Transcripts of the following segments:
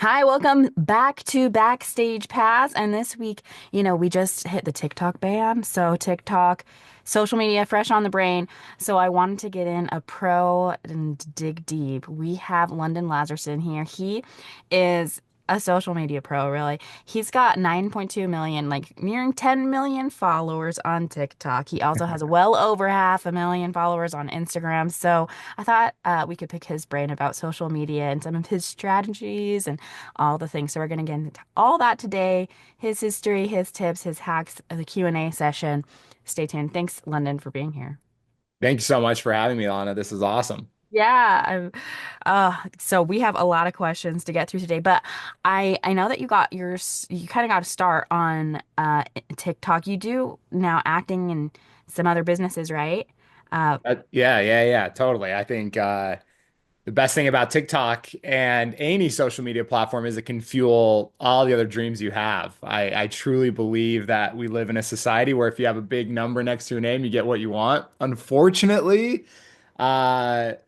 Hi, welcome back to Backstage Pass. And this week, we just hit the TikTok ban. So, TikTok, social media, fresh on the brain. So, I wanted to get in a pro and dig deep. We have London Lazerson here. He is a social media pro, really. He's got 9.2 million, like nearing 10 million followers on TikTok. He also has well over half a million followers on Instagram. So, I thought we could pick his brain about social media and some of his strategies and all the things. So we're going to get into all that today, his history, his tips, his hacks, the Q&A session. Stay tuned. Thanks, London, for being here. Thank you so much for having me, Lana. This is awesome. Yeah, so we have a lot of questions to get through today, but I know that you kind of got to start on TikTok. You do now acting in some other businesses, right? Uh, Yeah, totally. I think the best thing about TikTok and any social media platform is it can fuel all the other dreams you have. I truly believe that we live in a society where if you have a big number next to your name, you get what you want. Unfortunately,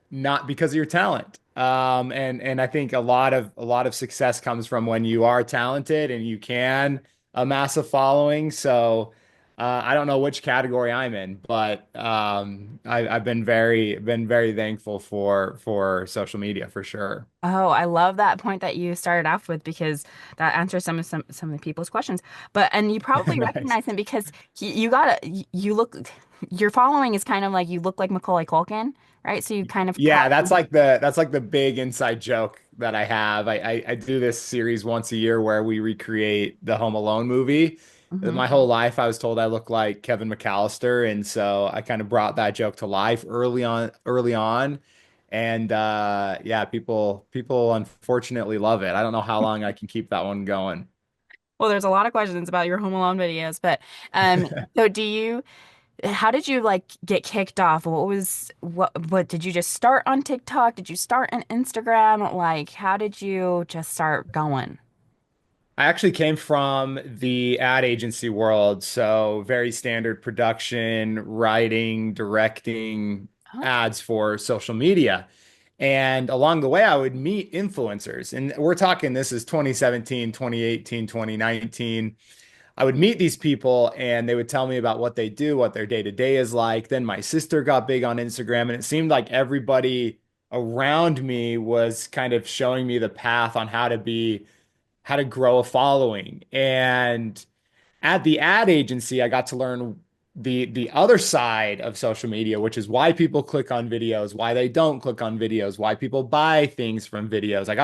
not because of your talent. And I think a lot of success comes from when you are talented and you can amass a following. So I don't know which category I'm in, but I've been very thankful for social media for sure. Oh, I love that point that you started off with because that answers some of the people's questions. But and you probably Nice. recognize him because you got you look your following is kind of like you look like Macaulay Culkin, right? So you kind of Yeah, that's probably like the big inside joke that I have. I do this series once a year where we recreate the Home Alone movie. Mhm. My whole life I was told I look like Kevin McAllister, and so I kind of brought that joke to life early on. And yeah, people unfortunately love it. I don't know how long I can keep that one going. Well, there's a lot of questions about your Home Alone videos, but um so do you how did you like get kicked off? What did you just start on TikTok? Did you start on Instagram? Like how did you just start going? I actually came from the ad agency world, so very standard production, writing, directing ads for social media. And along the way, I would meet influencers. And we're talking this is 2017, 2018, 2019. I would meet these people and they would tell me about what they do, what their day to day is like. Then my sister got big on Instagram, and it seemed like everybody around me was kind of showing me the path on how to grow a following. And at the ad agency, I got to learn the other side of social media, which is why people click on videos, why they don't click on videos, why people buy things from videos. I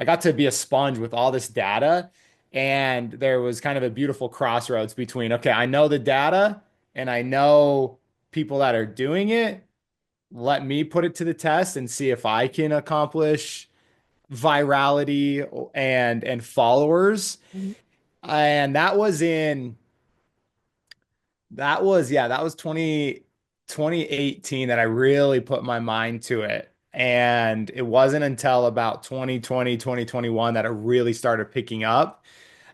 got to be a sponge with all this data, and there was kind of a beautiful crossroads between, okay, I know the data and I know people that are doing it. Let me put it to the test and see if I can accomplish virality and followers. Mhm. And that was 2018 that I really put my mind to it. And it wasn't until about 2020, 2021 that it really started picking up.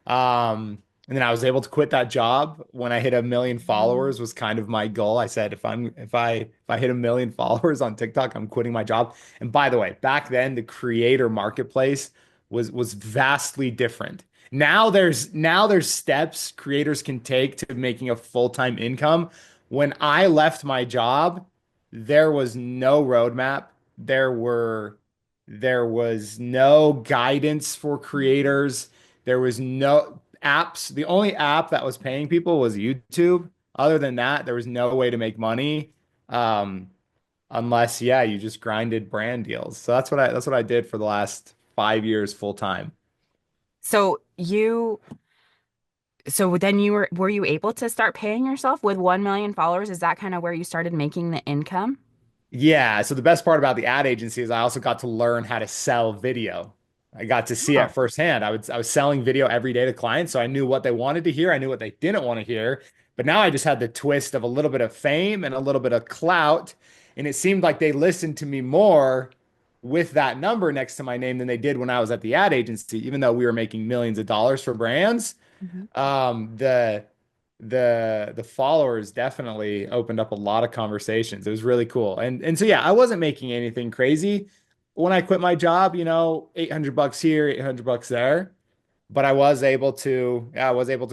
And then I was able to quit that job when I hit a million followers was kind of my goal. I said if I hit a million followers on TikTok, I'm quitting my job. And by the way, back then the creator marketplace was vastly different. Now there's steps creators can take to making a full-time income. When I left my job, there was no roadmap. There was no guidance for creators. There was no apps. The only app that was paying people was YouTube. Other than that, there was no way to make money. Um, unless, yeah, you just grinded brand deals. So that's what I did for the last 5 years full time. So you So then were you able to start paying yourself with 1 million followers? Is that kind of where you started making the income? Yeah, so the best part about the ad agency is I also got to learn how to sell video. I got to see it Oh. firsthand. I was selling video every day to clients, so I knew what they wanted to hear, I knew what they didn't want to hear. But now I just had the twist of a little bit of fame and a little bit of clout, and it seemed like they listened to me more with that number next to my name than they did when I was at the ad agency, even though we were making millions of dollars for brands. Mhm. The followers definitely opened up a lot of conversations. It was really cool. And so yeah, I wasn't making anything crazy. when I quit my job, 800 bucks here, 800 bucks there. But I was able to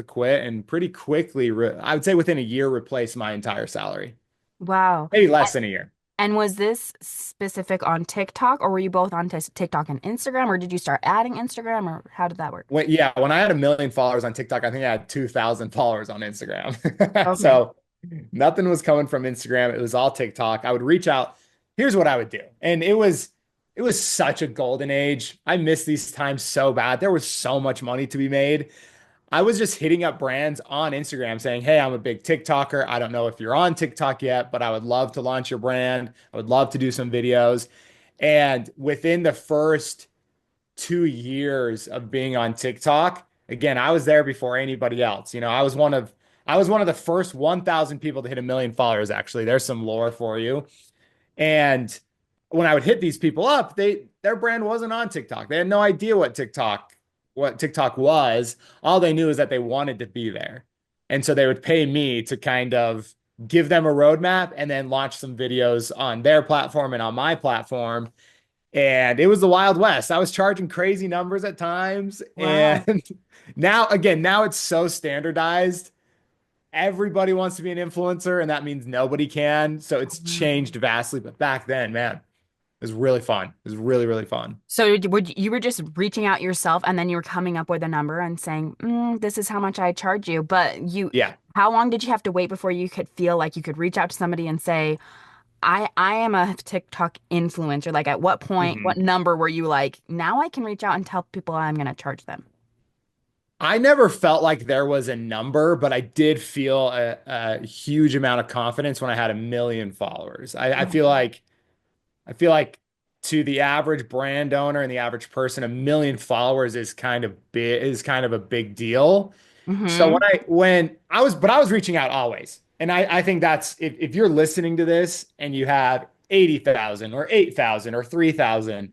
quit and pretty quickly, I would say within a year, replace my entire salary. Wow. Maybe less than a year. And was this specific on TikTok, or were you both on TikTok and Instagram, or did you start adding Instagram, or how did that work? When I had 1 million followers on TikTok, I think I had 2,000 followers on Instagram. Okay. So nothing was coming from Instagram. It was all TikTok. I would reach out. Here's what I would do. And it was such a golden age. I miss these times so bad. There was so much money to be made. I was just hitting up brands on Instagram saying, "Hey, I'm a big TikToker. I don't know if you're on TikTok yet, but I would love to launch your brand. I would love to do some videos." And within the first 2 years of being on TikTok, again, I was there before anybody else. I was one of the first 1,000 people to hit 1 million followers, actually. There's some lore for you. And when I would hit these people up, their brand wasn't on TikTok. They had no idea what TikTok was. All they knew is that they wanted to be there. And so they would pay me to kind of give them a roadmap and then launch some videos on their platform and on my platform. And it was the Wild West. I was charging crazy numbers at times. Wow. And now it's so standardized. Everybody wants to be an influencer, and that means nobody can. So it's changed vastly. But back then, man, it was really fun. It was really, really fun. So you were just reaching out yourself, and then you were coming up with a number and saying, "This is how much I charge you." But Yeah. how long did you have to wait before you could feel like you could reach out to somebody and say, I am a TikTok influencer. Like at what point, what Mhm. number were you like, now I can reach out and tell people I'm going to charge them? I never felt like there was a number, but I did feel a huge amount of confidence when I had 1 million followers. I feel like to the average brand owner and the average person, 1 million followers is kind of a big deal. So Mm-hmm. but I was reaching out always. And I think that's if you're listening to this and you have 80,000 or 8,000 or 3,000,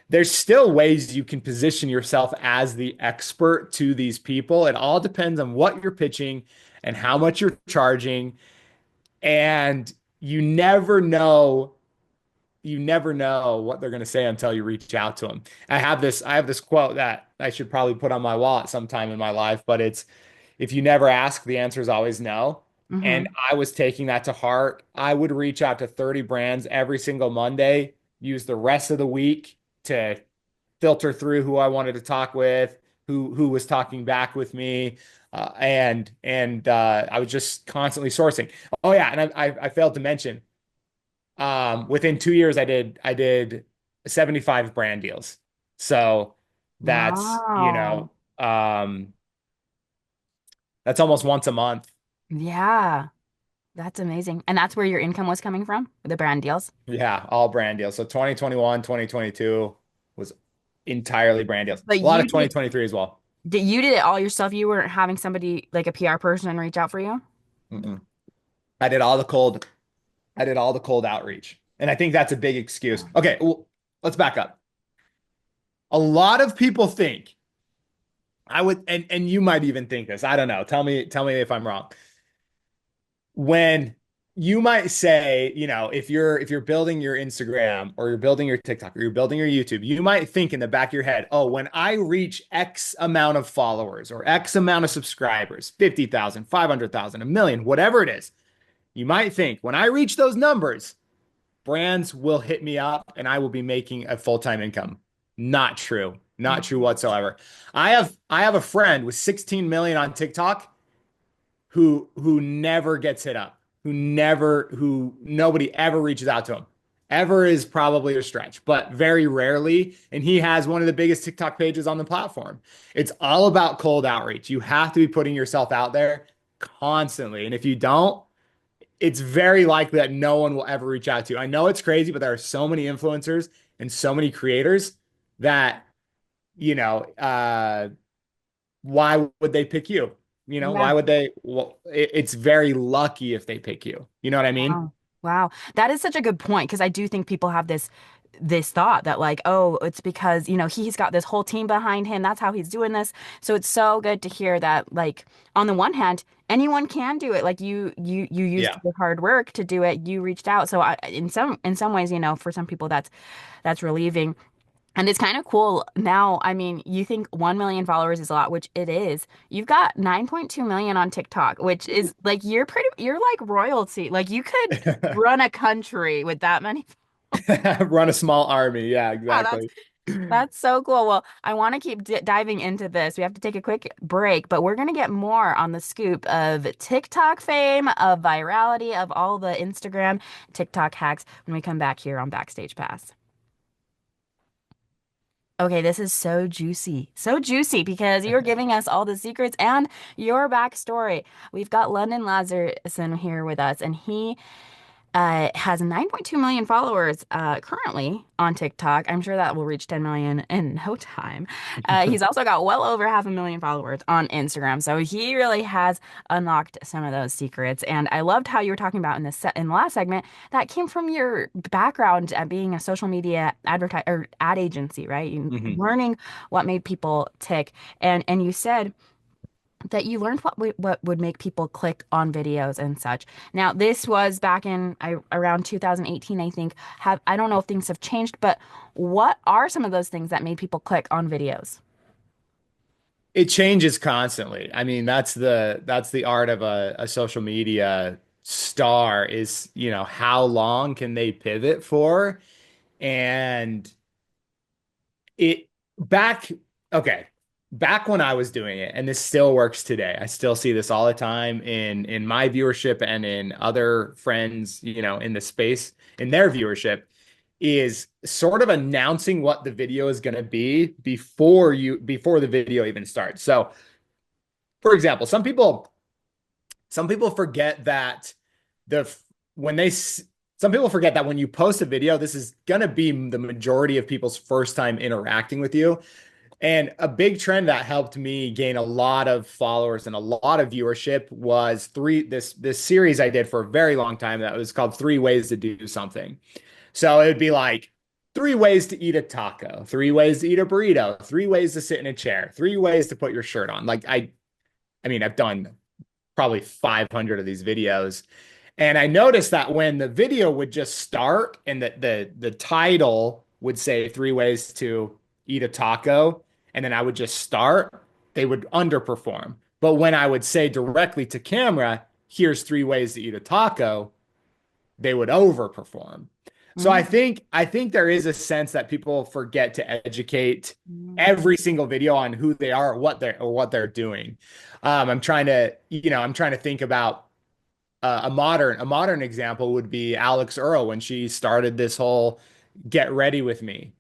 there's still ways you can position yourself as the expert to these people. It all depends on what you're pitching and how much you're charging. And you never know what they're going to say until you reach out to them. I have this quote that I should probably put on my wall at some time in my life, but it's if you never ask, the answer is always no. And Mm-hmm. I was taking that to heart. I would reach out to 30 brands every single Monday, use the rest of the week to filter through who I wanted to talk with, who was talking back with me, and I was just constantly sourcing. Oh yeah, and I failed to mention, within 2 years, I did 75 brand deals. So that's you Wow. know um, that's almost once a month. Yeah, that's amazing. And that's where your income was coming from, the brand deals. Yeah, all brand deals. So 2021, 2022 was entirely brand deals. But A lot of you did 2023 as well. you did it all yourself. You weren't having somebody like a PR person reach out for you? Mm-mm. I did all the cold. I did all the cold outreach, and I think that's a big excuse. Okay, well, let's back up. A lot of people think and you might even think this. I don't know. Tell me if I'm wrong. When you might say, if you're building your Instagram or you're building your TikTok or you're building your YouTube, you might think in the back of your head, oh, when I reach X amount of followers or X amount of subscribers, 50,000, 500,000, a million, whatever it is, you might think when I reach those numbers, brands will hit me up and I will be making a full-time income. Not true. Not true whatsoever. I have a friend with 16 million on TikTok who never gets hit up, who nobody ever reaches out to him. Ever is probably a stretch, but very rarely. And he has one of the biggest TikTok pages on the platform. It's all about cold outreach. You have to be putting yourself out there constantly. And if you don't, it's very likely that no one will ever reach out to you. I know it's crazy, but there are so many influencers and so many creators that, you know, why would they pick you? Yeah. Why would they? Well, it's very lucky if they pick you. You know what I mean? Wow. Wow. That is such a good point because I do think people have this. this thought that like, oh, it's because, he's got this whole team behind him. That's how he's doing this. So it's so good to hear that like on the one hand, anyone can do it. Like you used Yeah. your hard work to do it. You reached out. So in some ways, for some people that's relieving. And it's kind of cool now. I mean, you think 1 million followers is a lot, which it is. You've got 9.2 million on TikTok, which is like you're like royalty. Like you could run a country with that many. Run a small army. Yeah, Yeah, that's exactly. that's so cool. Well, I want to keep d diving into this. We have to take a quick break, but we're going to get more on the scoop of TikTok fame, of virality, of all the Instagram, TikTok hacks when we come back here on Backstage Pass. Okay, this is so juicy. So juicy because you're giving us all the secrets and your backstory. We've got London Lazerson here with us, and he has 9.2 million followers currently on TikTok. I'm sure that will reach 10 million in no time. He's also got well over 500,000 followers on Instagram. So he really has unlocked some of those secrets. And I loved how you were talking about in the last segment that came from your background at being a social media or ad agency, right? Mhm. Learning what made people tick. And you said that you learned what would make people click on videos and such. Now, this was back in around 2018, I think. I don't know if things have changed, but what are some of those things that made people click on videos? It changes constantly. I mean, that's the art of a social media star is, how long can they pivot for? And it back okay, back when I was doing it, and this still works today. I still see this all the time in my viewership and in other friends, in the space in their viewership, is sort of announcing what the video is going to be before the video even starts. So, for example, some people forget that the when they some people forget that when you post a video, this is going to be the majority of people's first time interacting with you. And a big trend that helped me gain a lot of followers and a lot of viewership was this series I did for a very long time that was called 3 Ways to Do Something. So it would be like 3 ways to eat a taco, 3 ways to eat a burrito, 3 ways to sit in a chair, 3 ways to put your shirt on. Like I mean, I've done probably 500 of these videos. And I noticed that when the video would just start and the title would say 3 ways to eat a taco, and then I would just start, they would underperform. But when I would say directly to camera, here's 3 ways to eat a taco, they would overperform. So I think there is a sense that people forget to educate Mm-hmm. every single video on who they are or what they're doing. I'm trying to think about a modern example would be Alex Earl when she started this whole get ready with me,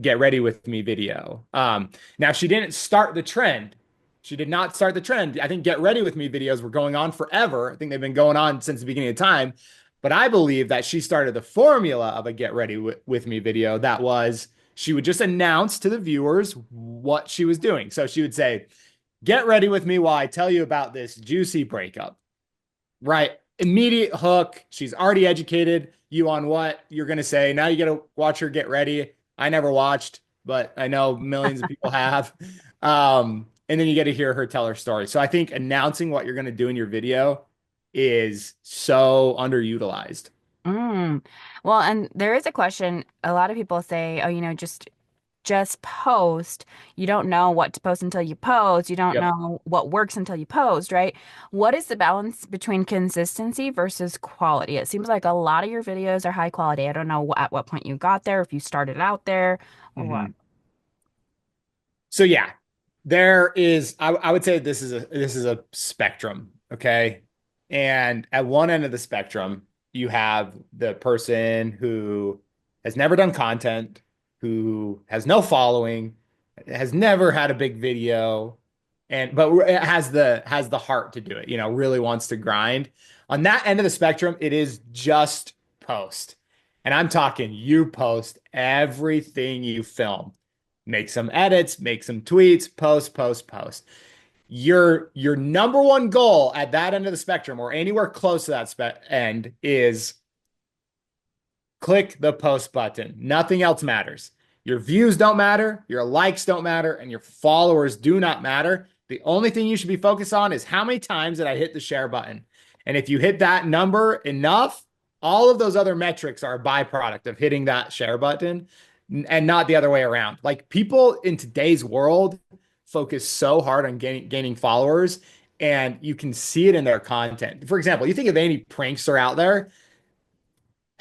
get ready with me video. Now she didn't start the trend. She did not start the trend. I think get ready with me videos were going on forever. I think they've been going on since the beginning of time. But I believe that she started the formula of a get ready with me video. That was she would just announce to the viewers what she was doing. So she would say, get ready with me while I tell you about this juicy breakup. Right. Immediate hook. She's already educated you on what you're going to say. Now you got to watch her get ready. I never watched, but I know millions of people have. And then you get to hear her tell her story. So I think announcing what you're going to do in your video is so underutilized. Mm. Well, and there is a question. A lot of people say, oh, just post. You don't know what to post until you post. You don't Yep. know what works until you post, right? What is the balance between consistency versus quality? It seems like a lot of your videos are high quality. I don't know at what point you got there, if you started out there or what. Mhm. So yeah, there is. I would say this is a spectrum, okay? And at one end of the spectrum, you have the person who has never done content, who has no following, has never had a big video, and but has the heart to do it. Really wants to grind. On that end of the spectrum, it is just post, and I'm talking you post everything you film, make some edits, make some tweets, post, post, post. Your number one goal at that end of the spectrum or anywhere close to that end is click the post button. Nothing else matters. Your views don't matter, your likes don't matter, and your followers do not matter. The only thing you should be focused on is how many times did I hit the share button? And if you hit that number enough, all of those other metrics are a byproduct of hitting that share button and not the other way around. Like people in today's world focus so hard on gaining followers, and you can see it in their content. For example, you think of any prankster out there,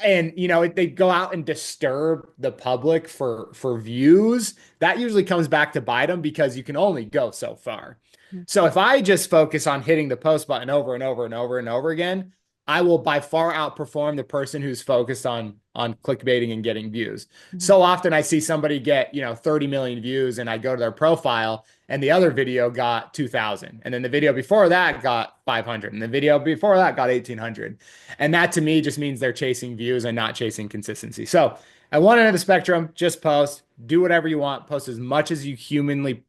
and they go out and disturb the public for views. That usually comes back to bite them because you can only go so far. So if I just focus on hitting the post button over and over and over and over again, I will by far outperform the person who's focused on clickbaiting and getting views. Mhm. So often I see somebody get 30 million views, and I go to their profile and the other video got 2,000, and then the video before that got 500, and the video before that got 1,800. And that to me just means they're chasing views and not chasing consistency. So at one end of the spectrum, just post, do whatever you want, post as much as humanly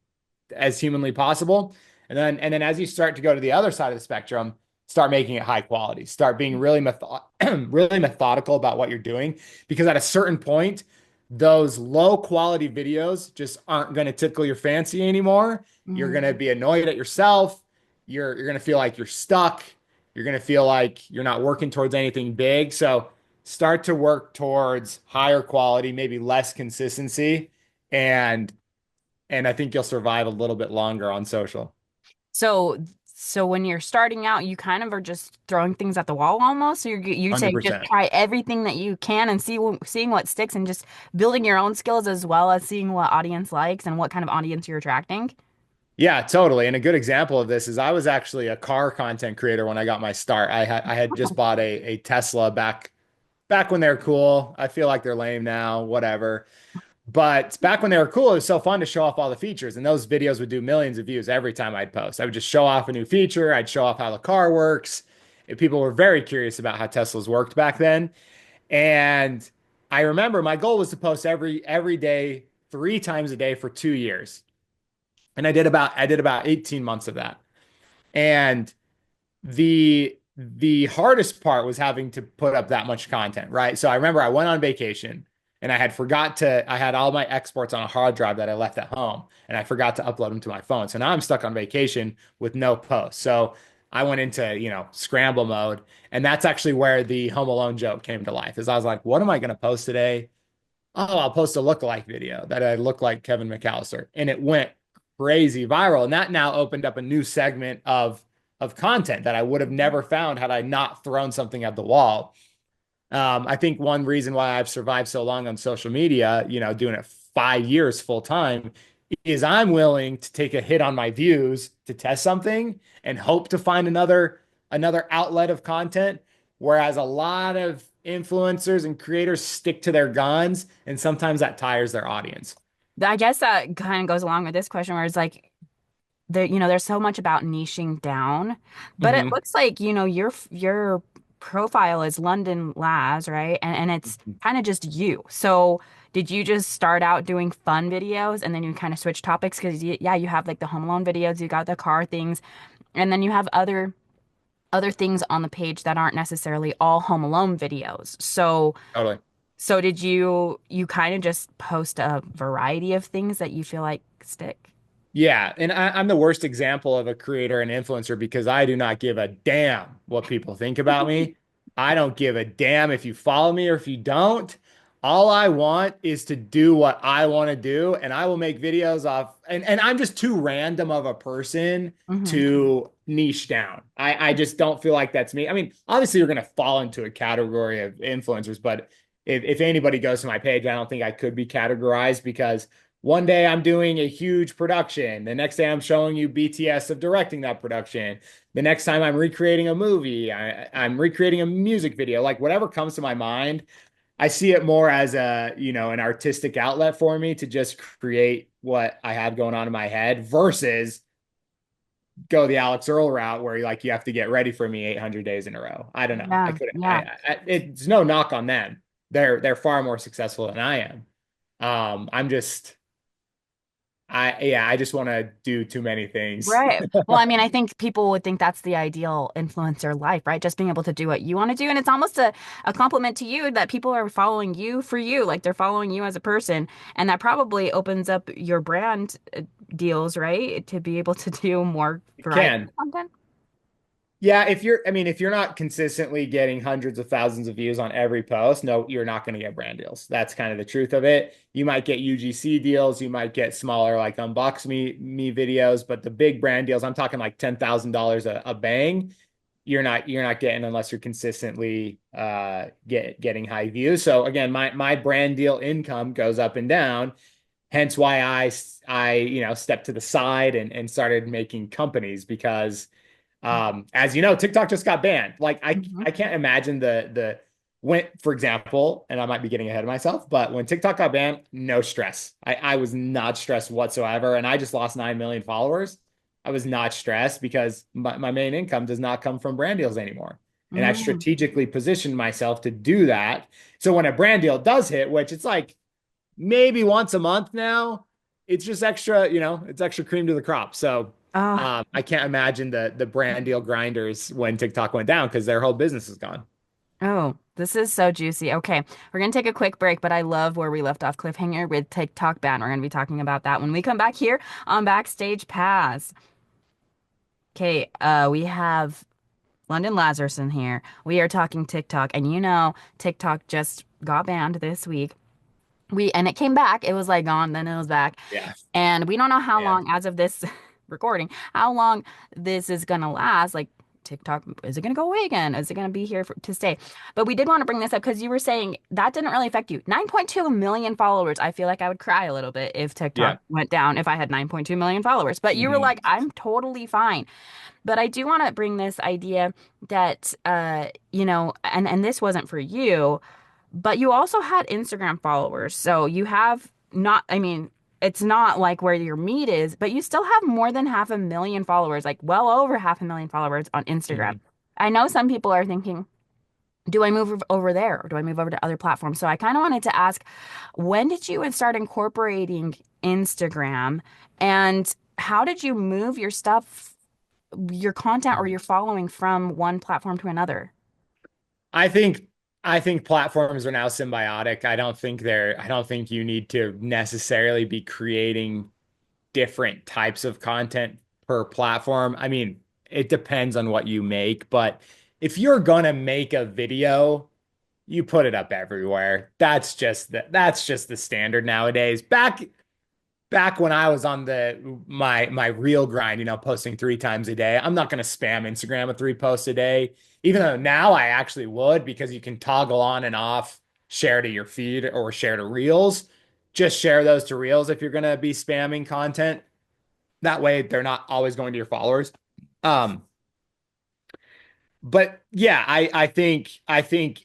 possible. And then as you start to go to the other side of the spectrum, start making it high quality. Start being really methodical about what you're doing, because at a certain point, those low quality videos just aren't going to tickle your fancy anymore. You're going to Mhm. be annoyed at yourself. You're going to feel like you're stuck. You're going to feel like you're not working towards anything big. So start to work towards higher quality, maybe less consistency, and and I think you'll survive a little bit longer on social. So, so when you're starting out, you kind of are just throwing things at the wall almost. So you're saying just 100%. try everything that you can and seeing what sticks and just building your own skills as well as seeing what audience likes and what kind of audience you're attracting. Yeah, totally. And a good example of this is I was actually a car content creator when I got my start. I had just bought a Tesla back when they were cool. I feel like they're lame now, whatever. But back when they were cool, it was so fun to show off all the features. And those videos would do millions of views every time I'd post. I would just show off a new feature. I'd show off how the car works. And people were very curious about how Teslas worked back then. And I remember my goal was to post every day, 3 times a day for 2 years. And I did about 18 months of that. And the hardest part was having to put up that much content, right? So I remember I went on vacation, and I had all my exports on a hard drive that I left at home, and I forgot to upload them to my phone. So now I'm stuck on vacation with no posts. So I went into, scramble mode, and that's actually where the Home Alone joke came to life. Is I was like, what am I going to post today? Oh, I'll post a lookalike video that I look like Kevin McAllister. And it went crazy viral. And that now opened up a new segment of content that I would have never found had I not thrown something at the wall. I think one reason why I've survived so long on social media, doing it 5 years full time, is I'm willing to take a hit on my views to test something and hope to find another outlet of content. Whereas a lot of influencers and creators stick to their guns, and sometimes that tires their audience. I guess that kind of goes along with this question where it's like there's so much about niching down, but it Hmm. looks like, your profile is London Laz, right? And it's kind of just you. So did you just start out doing fun videos and then you kind of switch topics? Because yeah, you have like the Home Alone videos, you got the car things, and then you have other things on the page that aren't necessarily all Home Alone videos. Totally. So did you kind of just post a variety of things that you feel like stick? Yeah, and I'm the worst example of a creator and influencer because I do not give a damn what people think about me. I don't give a damn if you follow me or if you don't. All I want is to do what I want to do, and I will make videos off. And I'm just too random of a person Hmm. to niche down. I just don't feel like that's me. I mean, obviously, you're going to fall into a category of influencers, but if anybody goes to my page, I don't think I could be categorized because one day I'm doing a huge production. The next day I'm showing you BTS of directing that production. The next time I'm recreating a movie, I'm recreating a music video, like whatever comes to my mind. I see it more as an artistic outlet for me to just create what I have going on in my head versus go the Alex Earl route where you have to get ready for me 800 days in a row. I don't know. I Yeah, couldn't. yeah. It's no knock on them. They're far more successful than I am. I'm just I just want to do too many things. Right. Well, I mean, I think people would think that's the ideal influencer life, right? Just being able to do what you want to do. And it's almost a compliment to you that people are following you for you, like they're following you as a person. And that probably opens up your brand deals, right? To be able to do more It variety can. of content. Yeah, I mean, if you're not consistently getting hundreds of thousands of views on every post, no, you're not going to get brand deals. That's kind of the truth of it. You might get UGC deals, you might get smaller like unbox me videos, but the big brand deals, I'm talking like $10,000 a bang. You're not getting unless you're consistently getting high views. So again, my brand deal income goes up and down. Hence why I stepped to the side and started making companies because as you know, TikTok just got banned. Like Mhm. I can't imagine the when, for example, and I might be getting ahead of myself, but when TikTok got banned, no stress. I was not stressed whatsoever, and I just lost 9 million followers. I was not stressed because my main income does not come from brand deals anymore. And I've Mm. strategically positioned myself to do that. So when a brand deal does hit, which it's like maybe once a month now. It's just extra, it's extra cream to the crop. So Oh, I can't imagine the brand deal grinders when TikTok went down because their whole business is gone. oh, this is so juicy. Okay, we're gonna take a quick break, but I love where we left off cliffhanger with TikTok ban. We're gonna be talking about that when we come back here on Backstage Pass. Okay, we have London Lazerson here. We are talking TikTok, and TikTok just got banned this week. And it came back. It was like gone, then it was back. Yeah. And we don't know how Yeah. long, as of this recording, how long this is gonna last. Like TikTok, is it gonna go away again? Is it gonna be here to stay? But we did want to bring this up because you were saying that didn't really affect you. 9.2 million followers. I feel like I would cry a little bit if TikTok Yeah. went down if I had 9.2 million followers. But you were Mhm. like, I'm totally fine. But I do want to bring this idea that and this wasn't for you, but you also had Instagram followers. So you have not, I mean, it's not like where your meat is, but you still have more than 500,000 followers, like well over 500,000 followers on Instagram. Mhm. I know some people are thinking, do I move over there or do I move over to other platforms? So I kind of wanted to ask, when did you start incorporating Instagram and how did you move your stuff, your content or Mhm. your following from one platform to another? I think I think platforms are now symbiotic. I don't think you need to necessarily be creating different types of content per platform. I mean, it depends on what you make, but if you're gonna make a video, you put it up everywhere. That's just the standard nowadays. Back when I was on my real grind, posting 3 times a day, I'm not gonna spam Instagram with 3 posts a day. Even though now I actually would because you can toggle on and off share to your feed or share to reels. Just share those to reels if you're gonna be spamming content. That way they're not always going to your followers. Um, but yeah, I think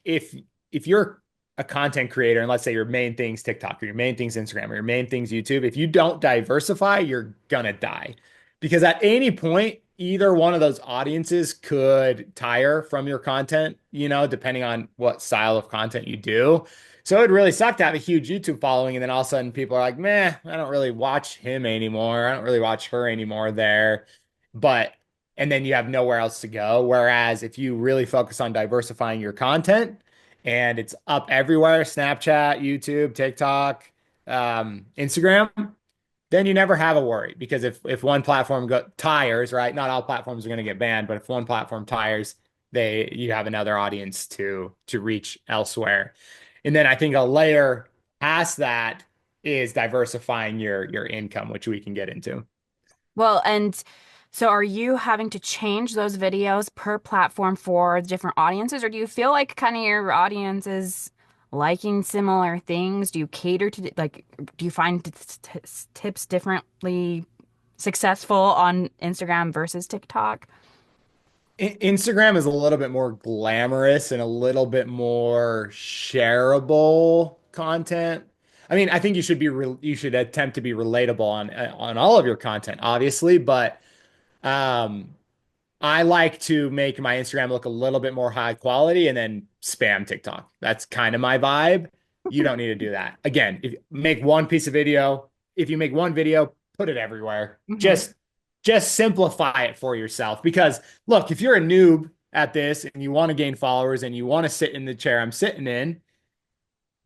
if you're a content creator and let's say your main thing's TikTok or your main thing's Instagram or your main thing's YouTube, if you don't diversify, you're gonna die. Because at any point, either one of those audiences could tire from your content, depending on what style of content you do. So it'd really suck to have a huge YouTube following and then all of a sudden people are like, meh, I don't really watch him anymore. I don't really watch her anymore there. But and then you have nowhere else to go. Whereas if you really focus on diversifying your content and it's up everywhere, Snapchat, YouTube, TikTok, Instagram, then you never have a worry because if one platform tires, right? Not all platforms are going to get banned, but if one platform tires, you have another audience to reach elsewhere. And then I think a layer past that is diversifying your income, which we can get into. Well, and so are you having to change those videos per platform for different audiences, or do you feel like kind of your audience is liking similar things? Do you cater to like, do you find tips differently successful on Instagram versus TikTok? Instagram is a little bit more glamorous and a little bit more shareable content. I mean, I think you should attempt to be relatable on all of your content, obviously, but um I like to make my Instagram look a little bit more high quality and then spam TikTok. That's kind of my vibe. You don't need to do that. Again, if you make one video, put it everywhere. Hmm. Just simplify it for yourself. Because look, if you're a noob at this and you want to gain followers and you want to sit in the chair I'm sitting in,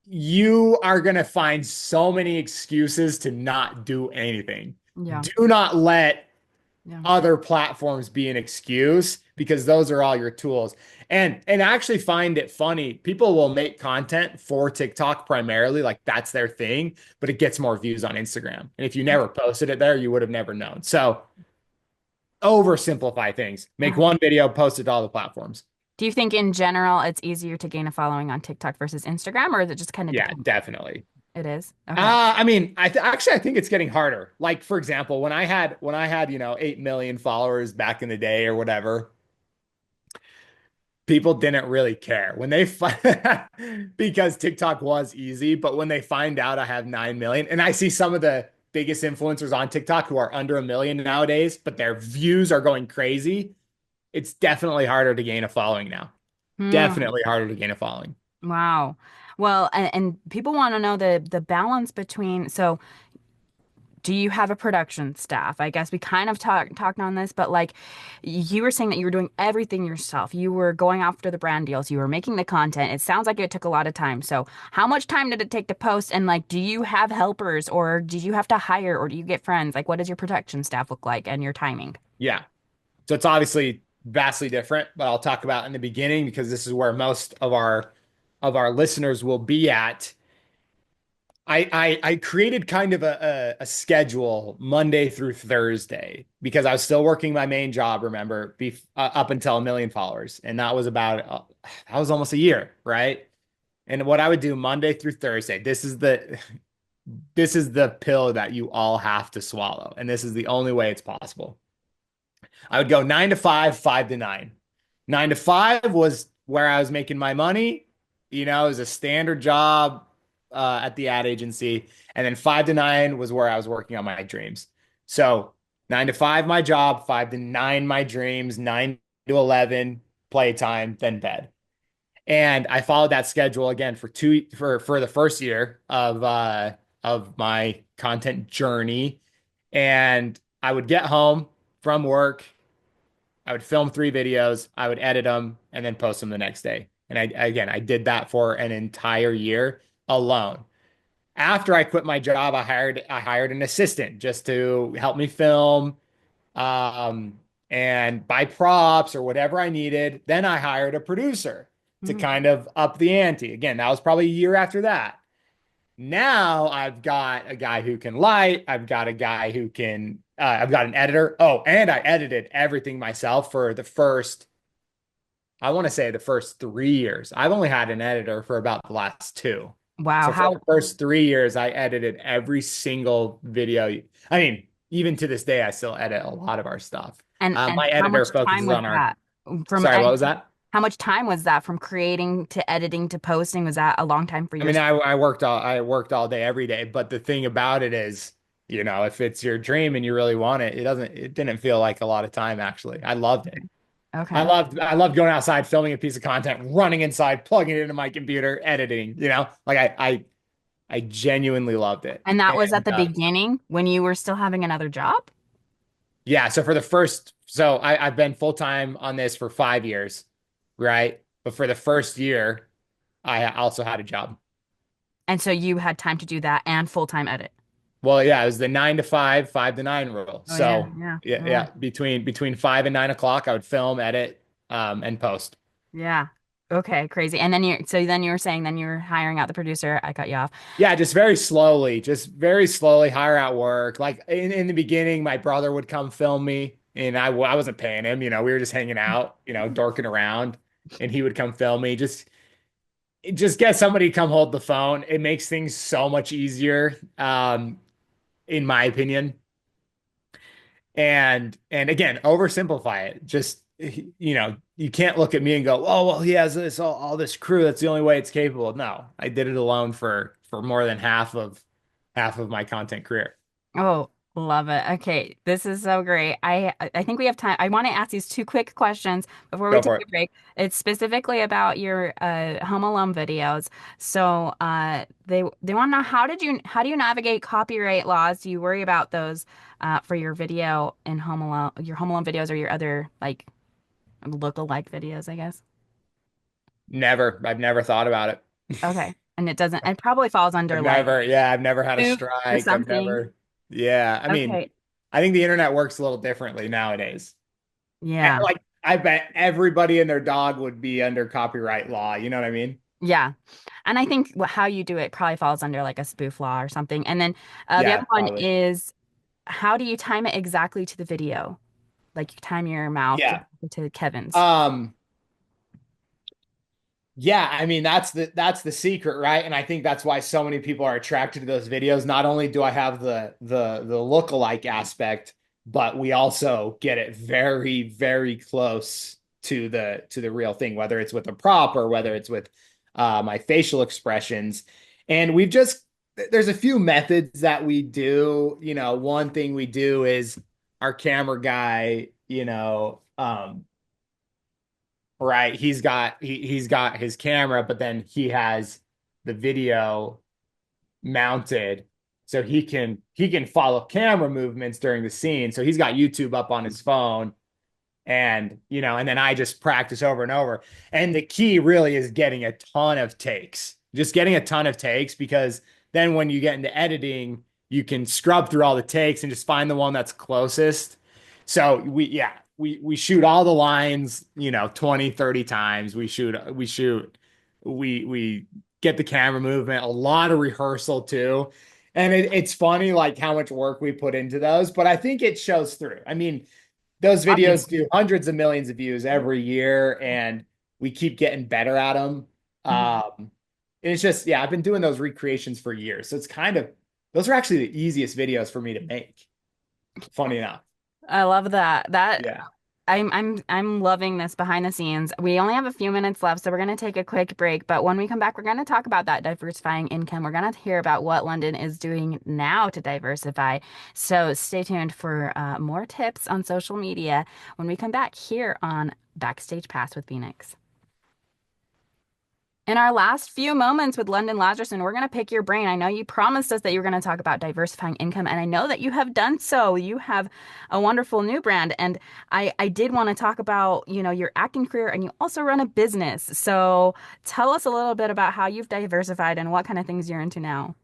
you are going to find so many excuses to not do anything. Yeah. Do not let Yeah. other platforms be an excuse because those are all your tools. And I actually find it funny. People will make content for TikTok primarily, like that's their thing, but it gets more views on Instagram. And if you never posted it there, you would have never known. So oversimplify things. Make Uh-huh. one video, post it to all the platforms. Do you think in general it's easier to gain a following on TikTok versus Instagram, or is it just kind of Yeah, depends? definitely. It is. Okay. I mean, actually I think it's getting harder. Like for example, when I had 8 million followers back in the day or whatever, people didn't really care when they because TikTok was easy, but when they find out I have 9 million, and I see some of the biggest influencers on TikTok who are under a million nowadays, but their views are going crazy, it's definitely harder to gain a following now. Hmm. Definitely harder to gain a following. Wow. Well, and people want to know the balance between, so do you have a production staff? I guess we kind of talked on this, but like you were saying that you were doing everything yourself. You were going after the brand deals, you were making the content. It sounds like it took a lot of time. So, how much time did it take to post? And like, do you have helpers or did you have to hire or do you get friends? Like, what does your production staff look like and your timing? Yeah. So it's obviously vastly different, but I'll talk about in the beginning because this is where most of our listeners will be at. I created kind of a schedule Monday through Thursday because I was still working my main job, remember, up until a million followers. And that was almost a year, right? And what I would do Monday through Thursday, this is the pill that you all have to swallow. And this is the only way it's possible. I would go 9 to 5, 5 to 9. 9 to 5 was where I was making my money. It was a standard job at the ad agency. And then 5 to 9 was where I was working on my dreams. So 9 to 5, my job, 5 to 9, my dreams, 9 to 11, playtime, then bed. And I followed that schedule again for the first year of my content journey. And I would get home from work. I would film 3 videos, I would edit them, and then post them the next day. And I did that for an entire year alone. After I quit my job, I hired an assistant just to help me film, um, and buy props or whatever I needed. Then I hired a producer to Mhm. kind of up the ante. Again, that was probably a year after that. Now I've got a guy who can light. I've got an editor. Oh, and I edited everything myself for I want to say the first 3 years. I've only had an editor for about the last two. Wow, So for the how first 3 years, I edited every single video. I mean, even to this day, I still edit a lot of our stuff. and My how editor much time focuses was on our, that from sorry, what was that? how much time was that from creating to editing to posting? Was that a long time for I mean, yours? I worked all day every day, but the thing about it is, if it's your dream and you really want it, it didn't feel like a lot of time actually. I loved it. I Okay. loved I loved going outside, filming a piece of content, running inside, plugging it into my computer, editing, like I genuinely loved it. And that was at And the beginning when you were still having another job? yeah, I've been full time on this for 5 years, right? But for the first year, I also had a job. And so you had time to do that and full-time edit. Well, yeah, it was the 9 to 5, 5 to 9 rule. Oh yeah, So yeah, yeah, yeah, yeah, between 5 and 9 o'clock, I would film, edit, and post. yeah. Okay, crazy. And then you were saying then you were hiring out the producer. I cut you off. Yeah, just very slowly hire out work. Like in the beginning, my brother would come film me, and I wasn't paying him. We were just hanging out, dorking around, and he would come film me. Just get somebody to come hold the phone. It makes things so much easier, in my opinion. And again, oversimplify it. Just you can't look at me and go, oh well, he has all this crew. That's the only way it's capable. No, I did it alone for more than half of my content career. Oh. Love it. Okay, this is so great. I think we have time. I want to ask these two quick questions before we Go take for a it. break. It's specifically about your Home Alone videos. So they want to know how do you navigate copyright laws? Do you worry about those for your video in Home Alone, your Home Alone videos or your other like look-alike videos, I guess? Never. I've never thought about it. Okay. And it probably falls under like I've never had a spoof or strike. I've something. never, yeah. I mean, Okay. I think the internet works a little differently nowadays. And, Yeah. like, I bet everybody and their dog would be under copyright law. You know what I mean? Yeah. And I think how you do it probably falls under like a spoof law or something. And then the Yeah, other one probably. is how do you time it exactly to the video? Like you time your mouth Yeah. to Kevin's. Um, Yeah, I mean that's the secret, right? And I think that's why so many people are attracted to those videos. Not only do I have the look-alike aspect, but we also get it very, very close to the real thing, whether it's with a prop or whether it's with my facial expressions. And there's a few methods that we do. One thing we do is our camera guy, right? He's got his camera, but then he has the video mounted so he can follow camera movements during the scene. So he's got YouTube up on his phone and then I just practice over and over. And the key really is getting a ton of takes. Just getting a ton of takes because then when you get into editing, you can scrub through all the takes and just find the one that's closest. So we shoot all the lines, 20, 30 times. We get the camera movement, a lot of rehearsal too. And it's funny like how much work we put into those, but I think it shows through. I mean, those videos Obviously. do hundreds of millions of views every year, and we keep getting better at them. Mhm. And it's just, yeah, I've been doing those recreations for years. So those are actually the easiest videos for me to make. Funny enough. I love that. Yeah. I'm loving this behind the scenes. We only have a few minutes left, so we're gonna take a quick break. But when we come back, we're gonna talk about that diversifying income. We're gonna hear about what London is doing now to diversify. So stay tuned for more tips on social media when we come back here on Backstage Pass with Phoenix. In our last few moments with London Lazerson, we're going to pick your brain. I know you promised us that you were going to talk about diversifying income, and I know that you have done so. You have a wonderful new brand, and I did want to talk about, your acting career, and you also run a business. So tell us a little bit about how you've diversified and what kind of things you're into now.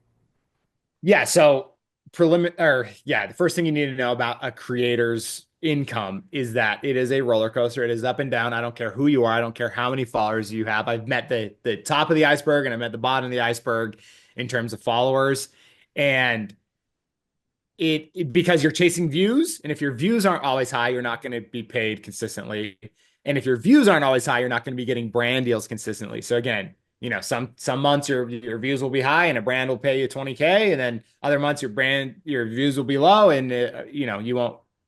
Yeah. So the first thing you need to know about a creator's income is that it is a roller coaster. It is up and down. I don't care who you are. I don't care how many followers you have. I've met the top of the iceberg and I've met the bottom of the iceberg in terms of followers. And because you're chasing views, and if your views aren't always high, you're not going to be paid consistently. And if your views aren't always high, you're not going to be getting brand deals consistently. So again, some months your views will be high and a brand will pay you 20K, and then other months your views will be low and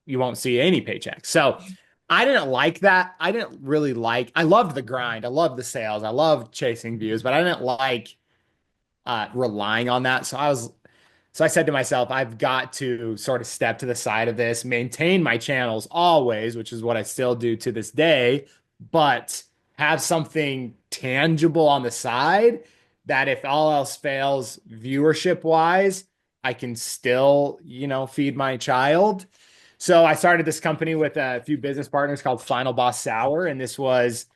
you won't see any paychecks. So I didn't like that. I didn't really like. I loved the grind. I loved the sales. I loved chasing views, but I didn't like relying on that. So I said to myself, I've got to sort of step to the side of this, maintain my channels always, which is what I still do to this day, but have something tangible on the side that if all else fails, viewership wise, I can still, feed my child. So I started this company with a few business partners called Final Boss Sour, and this was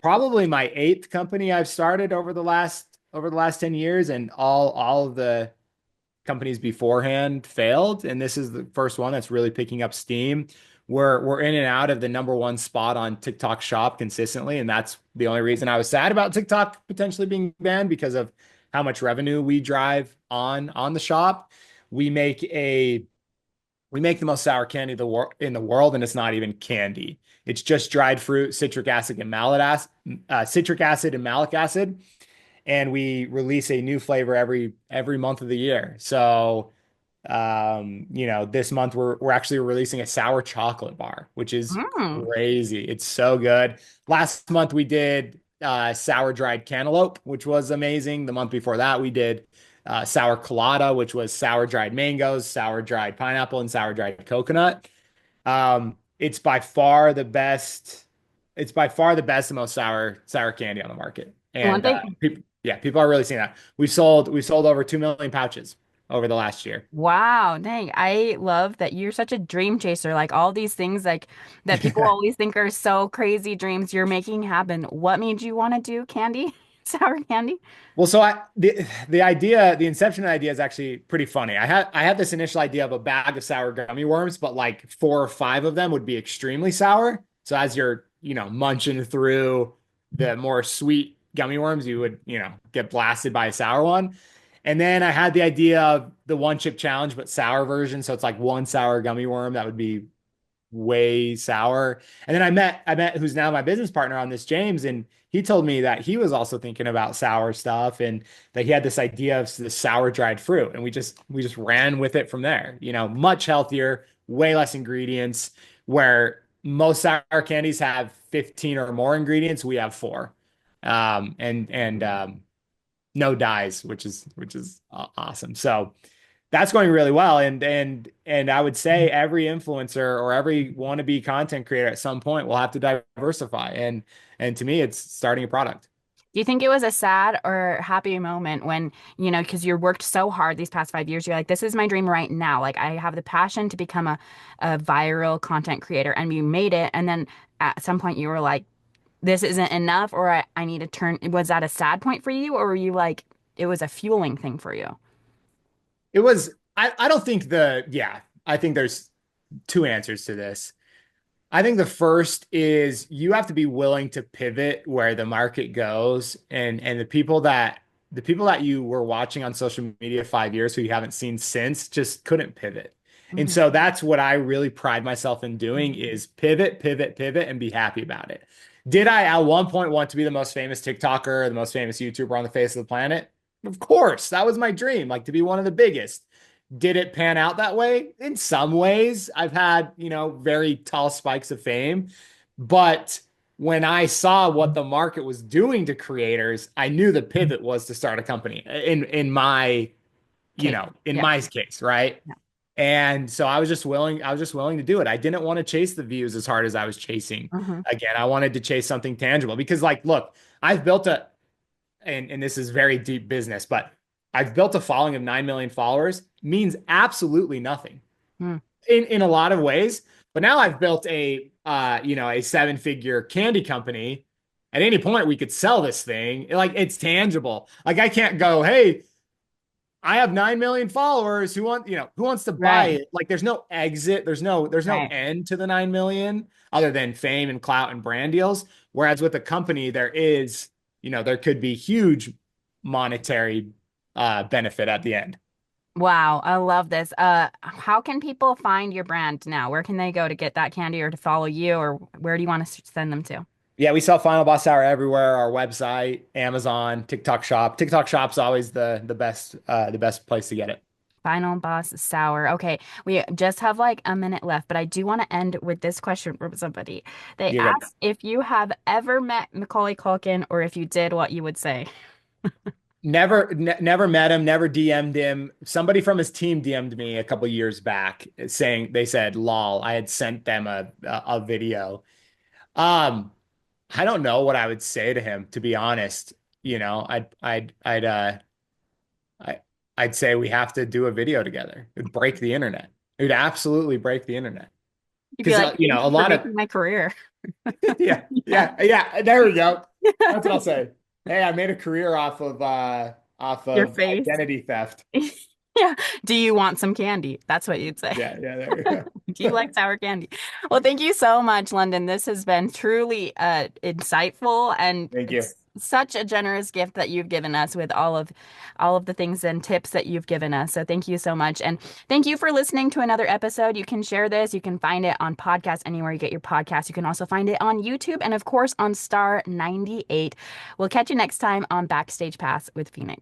probably my eighth company I've started over the last 10 years, and all of the companies beforehand failed, and this is the first one that's really picking up steam. We're in and out of the number one spot on TikTok Shop consistently, and that's the only reason I was sad about TikTok potentially being banned because of how much revenue we drive on the shop. We make a we make the most sour candy in the world, and it's not even candy. It's just dried fruit, citric acid, and malic acid, and we release a new flavor every month of the year. So, this month we're actually releasing a sour chocolate bar, which is Mm. crazy. It's so good. Last month we did sour dried cantaloupe, which was amazing. The month before that we did sour colada, which was sour dried mangoes, sour dried pineapple, and sour dried coconut. It's by far the best. It's by far the best and most sour candy on the market. One And thing. people are really seeing that. We sold over 2 million pouches over the last year. Wow, dang. I love that you're such a dream chaser. Like all these things like that people always think are so crazy dreams you're making happen. What made you want to do candy? Sour candy? Well, so the idea, the inception idea is actually pretty funny. I had this initial idea of a bag of sour gummy worms, but like 4 or 5 of them would be extremely sour. So as you're, munching through the more sweet gummy worms, you would, get blasted by a sour one. And then I had the idea of the one chip challenge, but sour version. So it's like one sour gummy worm that would be way sour. And then I met who's now my business partner on this, James, and he told me that he was also thinking about sour stuff and that he had this idea of the sour dried fruit. And we just ran with it from there. Much healthier, way less ingredients, where most sour candies have 15 or more ingredients, we have four. And no dyes, which is awesome. So that's going really well. And I would say every influencer or every wannabe content creator at some point will have to diversify. And to me, it's starting a product. Do you think it was a sad or happy moment when, because you worked so hard these past 5 years, you're like, this is my dream right now. Like I have the passion to become a viral content creator and you made it. And then at some point you were like, this isn't enough or I need to turn. Was that a sad point for you or were you like, it was a fueling thing for you? It was, I don't think yeah, I think there's two answers to this. I think the first is you have to be willing to pivot where the market goes and the people that you were watching on social media 5 years who you haven't seen since just couldn't pivot. And Mhm. so that's what I really pride myself in doing is pivot, pivot, pivot and be happy about it. Did I at one point want to be the most famous TikToker or the most famous YouTuber on the face of the planet? Of course, that was my dream, like to be one of the biggest. Did it pan out that way? In some ways, I've had, very tall spikes of fame. But when I saw what the market was doing to creators, I knew the pivot was to start a company in my, Case. in Yeah. my case, right? Yeah. And so I was just willing to do it. I didn't want to chase the views as hard as I was chasing. Hmm. Again, I wanted to chase something tangible because like, look, I've built and this is very deep business, but I've built a following of 9 million followers means absolutely nothing Mm. in a lot of ways. But now I've built a 7-figure candy company. At any point we could sell this thing. Like it's tangible. Like I can't go, hey, I have 9 million followers. Who wants to buy Right. it? Like there's no exit. There's no Right. end to the 9 million other than fame and clout and brand deals. Whereas with a company, there could be huge monetary benefit at the end. Wow, I love this. How can people find your brand now? Where can they go to get that candy or to follow you, or where do you want to send them to? Yeah, we sell Final Boss Sour everywhere. Our website, Amazon, TikTok Shop. TikTok Shop's always the best place to get it. Final Boss Sour. Okay, we just have like a minute left, but I do want to end with this question from somebody. They You're good. asked if you have ever met Macaulay Culkin, or if you did, what you would say. Never met him, never DM'd him. Somebody from his team DM'd me a couple years back saying they said, "Lol." I had sent them a video. Um, I don't know what I would say to him, to be honest. I I'd say we have to do a video together. It'd break the internet. It would absolutely break the internet. You'd be Because like, "Thank a you for lot of making my career." yeah, Yeah. yeah, yeah. There we go. That's what I'll say. Hey, I made a career off of Your face. identity theft. Yeah. Do you want some candy? That's what you'd say. Yeah, yeah, there Do we you like go. sour candy? Well, thank you so much, London. This has been truly insightful and Thank you. it's such a generous gift that you've given us with all of the things and tips that you've given us. So thank you so much. And thank you for listening to another episode. You can share this. You can find it on podcast anywhere you get your podcast. You can also find it on YouTube and of course on Star 98. We'll catch you next time on Backstage Pass with Phoenix.